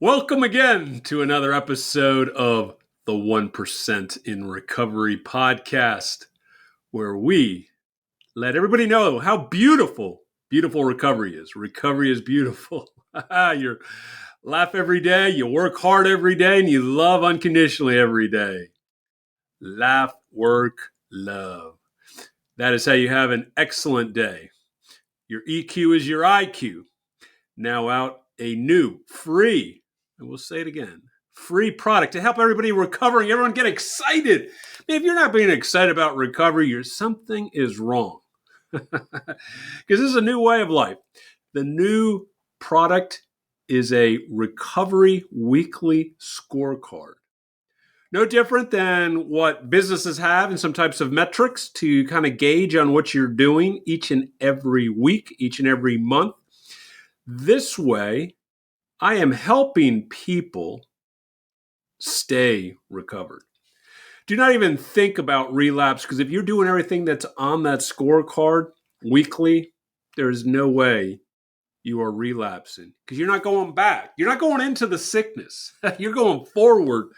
Welcome again to another episode of the 1% in Recovery podcast, where we let everybody know how beautiful recovery is. Recovery is beautiful. You laugh every day, you work hard every day, and you love unconditionally every day. Laugh, work, love. That is how you have an excellent day. Your EQ is your IQ. Now out a new free, and we'll say it again, free product to help everybody recovering, everyone get excited. If you're not being excited about recovery, something is wrong. Because this is a new way of life. The new product is a recovery weekly scorecard. No different than what businesses have in some types of metrics to kind of gauge on what you're doing each and every week, each and every month. This way, I am helping people stay recovered. Do not even think about relapse, because if you're doing everything that's on that scorecard weekly, there is no way you are relapsing, because you're not going back. You're not going into the sickness. You're going forward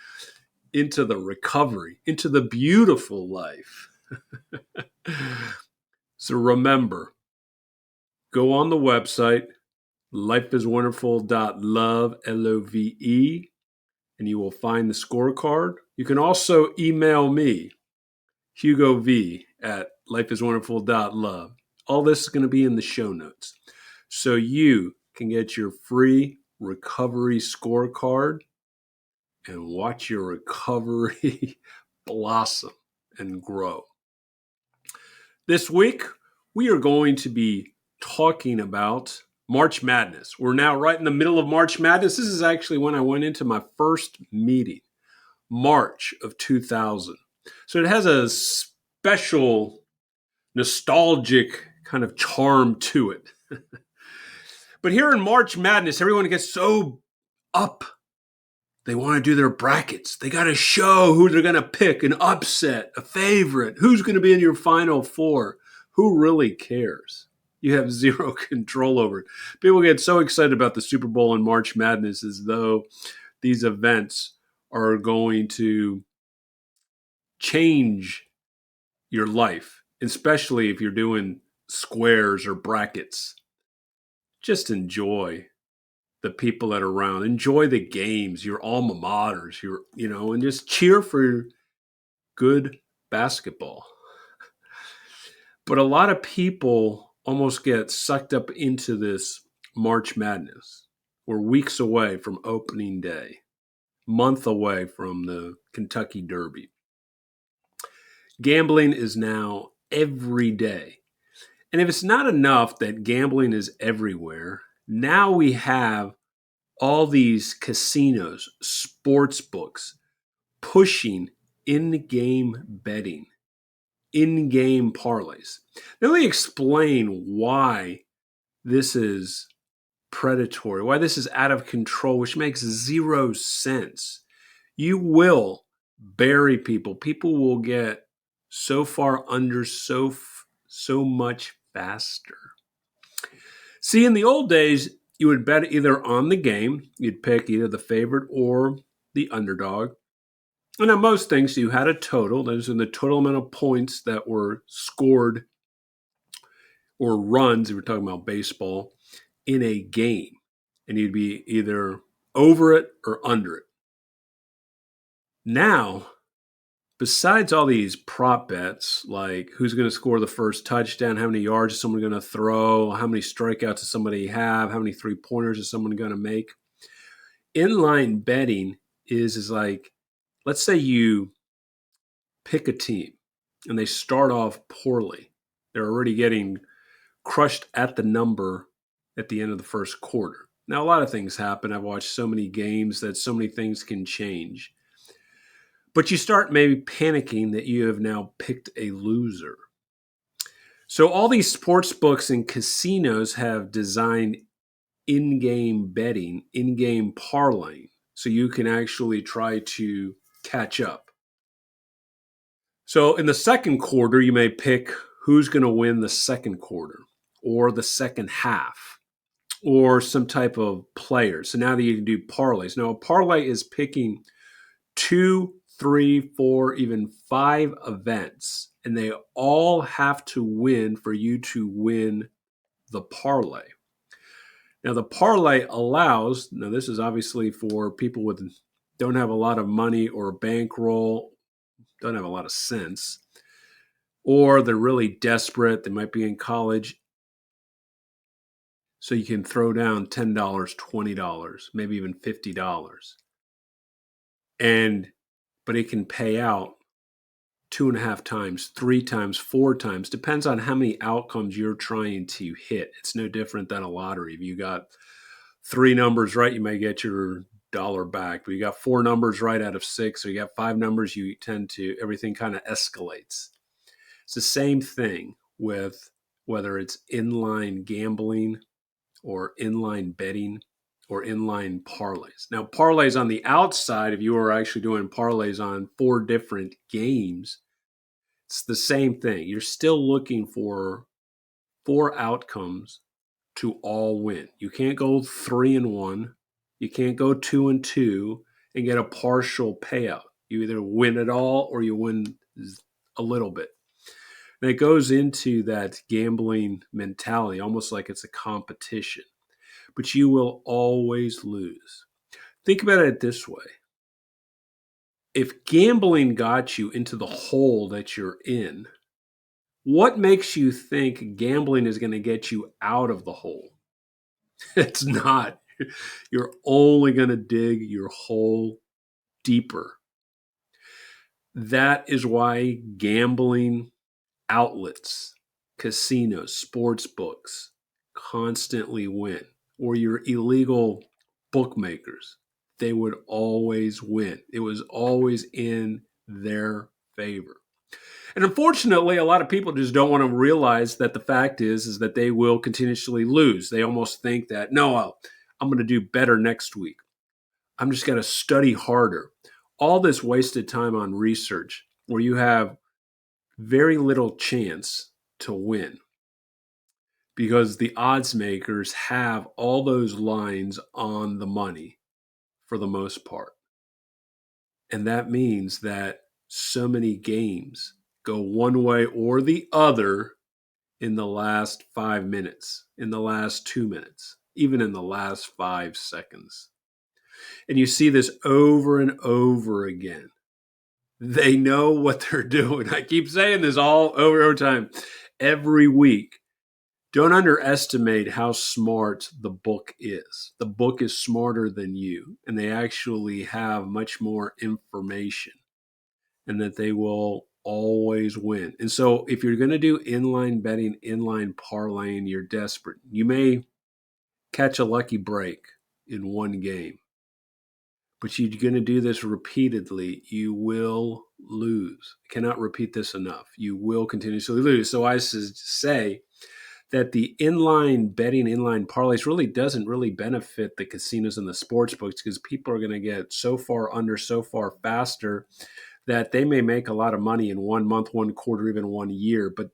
into the recovery, into the beautiful life. So remember, go on the website, lifeiswonderful.love, Love, and you will find the scorecard. You can also email me, Hugo V, at lifeiswonderful.love. All this is going to be in the show notes. So you can get your free recovery scorecard and watch your recovery blossom and grow. This week, we are going to be talking about March Madness. We're now right in the middle of March Madness. This is actually when I went into my first meeting, March of 2000. So it has a special nostalgic kind of charm to it. But here in March Madness, everyone gets so up. They want to do their brackets. They got to show who they're going to pick, an upset, a favorite, who's going to be in your Final Four. Who really cares? You have zero control over it. People get so excited about the Super Bowl and March Madness as though these events are going to change your life, especially if you're doing squares or brackets. Just enjoy the people that are around. Enjoy the games, your alma maters, and just cheer for good basketball. But a lot of people almost get sucked up into this March Madness. We're weeks away from opening day, month away from the Kentucky Derby. Gambling is now every day. And if it's not enough that gambling is everywhere, now we have all these casinos, sports books, pushing in-game betting, in-game parlays. Now let me explain why this is predatory, why this is out of control, which makes zero sense. You will bury people. People will get so far under so much faster. See, in the old days, you would bet either on the game, you'd pick either the favorite or the underdog. And on most things, you had a total. Those are the total amount of points that were scored or runs, if we're talking about baseball, in a game. And you'd be either over it or under it. Now, besides all these prop bets, like who's going to score the first touchdown, how many yards is someone going to throw, how many strikeouts does somebody have, how many three-pointers is someone going to make, inline betting is like, let's say you pick a team and they start off poorly. They're already getting crushed at the number at the end of the first quarter. Now, a lot of things happen. I've watched so many games that so many things can change. But you start maybe panicking that you have now picked a loser. So all these sports books and casinos have designed in-game betting, in-game parlaying, so you can actually try to catch up. So in the second quarter, you may pick who's going to win the second quarter or the second half or some type of player. So now that you can do parlays. Now, a parlay is picking 2, 3, 4, even 5 events, and they all have to win for you to win the parlay. Now, the parlay allows, now this is obviously for people with don't have a lot of money or bankroll, don't have a lot of sense, or they're really desperate. They might be in college. So you can throw down $10, $20, maybe even $50. But it can pay out 2.5 times, 3 times, 4 times, depends on how many outcomes you're trying to hit. It's no different than a lottery. If you got 3 numbers right, you may get your dollar back. But you got 4 numbers right out of 6, or you got 5 numbers, you tend to, everything kind of escalates. It's the same thing with whether it's inline gambling or inline betting or inline parlays. Now, parlays on the outside, if you are actually doing parlays on 4 different games, it's the same thing. You're still looking for 4 outcomes to all win. You can't go 3-1. You can't go 2-2 and get a partial payout. You either win it all or you win a little bit. And it goes into that gambling mentality, almost like it's a competition. But you will always lose. Think about it this way. If gambling got you into the hole that you're in, what makes you think gambling is going to get you out of the hole? It's not. You're only going to dig your hole deeper. That is why gambling outlets, casinos, sports books constantly win, or your illegal bookmakers, they would always win. It was always in their favor. And unfortunately, a lot of people just don't want to realize that the fact is that they will continuously lose. They almost think that, no, I'm going to do better next week. I'm just going to study harder. All this wasted time on research where you have very little chance to win because the odds makers have all those lines on the money for the most part. And that means that so many games go one way or the other in the last 5 minutes, in the last 2 minutes, even in the last 5 seconds. And you see this over and over again. They know what they're doing. I keep saying this all over time, every week. Don't underestimate how smart the book is. The book is smarter than you, and they actually have much more information, and that they will always win. And so if you're going to do inline betting, inline parlaying, you're desperate. You may catch a lucky break in one game, but you're going to do this repeatedly, you will lose. I cannot repeat this enough. You will continuously lose. So I say that the inline betting, inline parlays really doesn't really benefit the casinos and the sports books because people are going to get so far under, so far faster that they may make a lot of money in 1 month, 1 quarter, even 1 year, but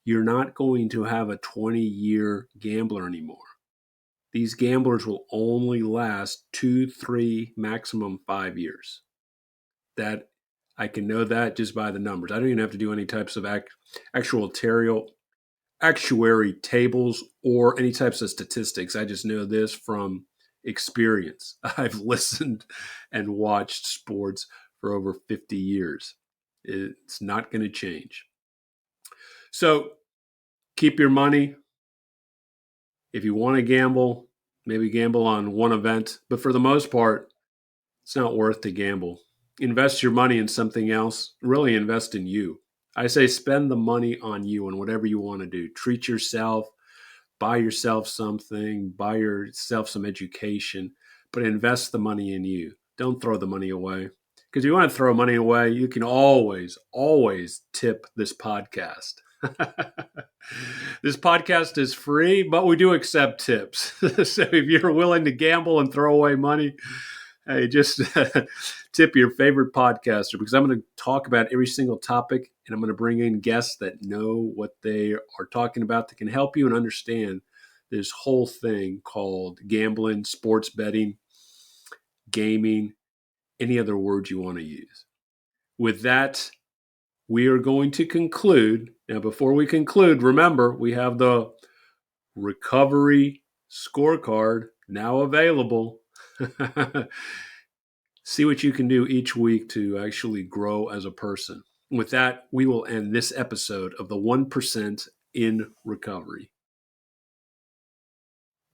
you're not going to have a 20-year gambler anymore. These gamblers will only last 2, 3, maximum 5 years. That I can know that just by the numbers. I don't even have to do any types of actuary tables or any types of statistics. I just know this from experience. I've listened and watched sports for over 50 years. It's not going to change. So keep your money. If you want to gamble, maybe gamble on one event. But for the most part, it's not worth to gamble. Invest your money in something else. Really invest in you. I say spend the money on you and whatever you want to do. Treat yourself. Buy yourself something. Buy yourself some education. But invest the money in you. Don't throw the money away. Because if you want to throw money away, you can always, always tip this podcast. This podcast is free, but we do accept tips. So if you're willing to gamble and throw away money, hey, just tip your favorite podcaster because I'm going to talk about every single topic and I'm going to bring in guests that know what they are talking about that can help you and understand this whole thing called gambling, sports betting, gaming, any other word you want to use. With that, we are going to conclude. Now, before we conclude, remember, we have the recovery scorecard now available. See what you can do each week to actually grow as a person. With that, we will end this episode of the 1% in Recovery.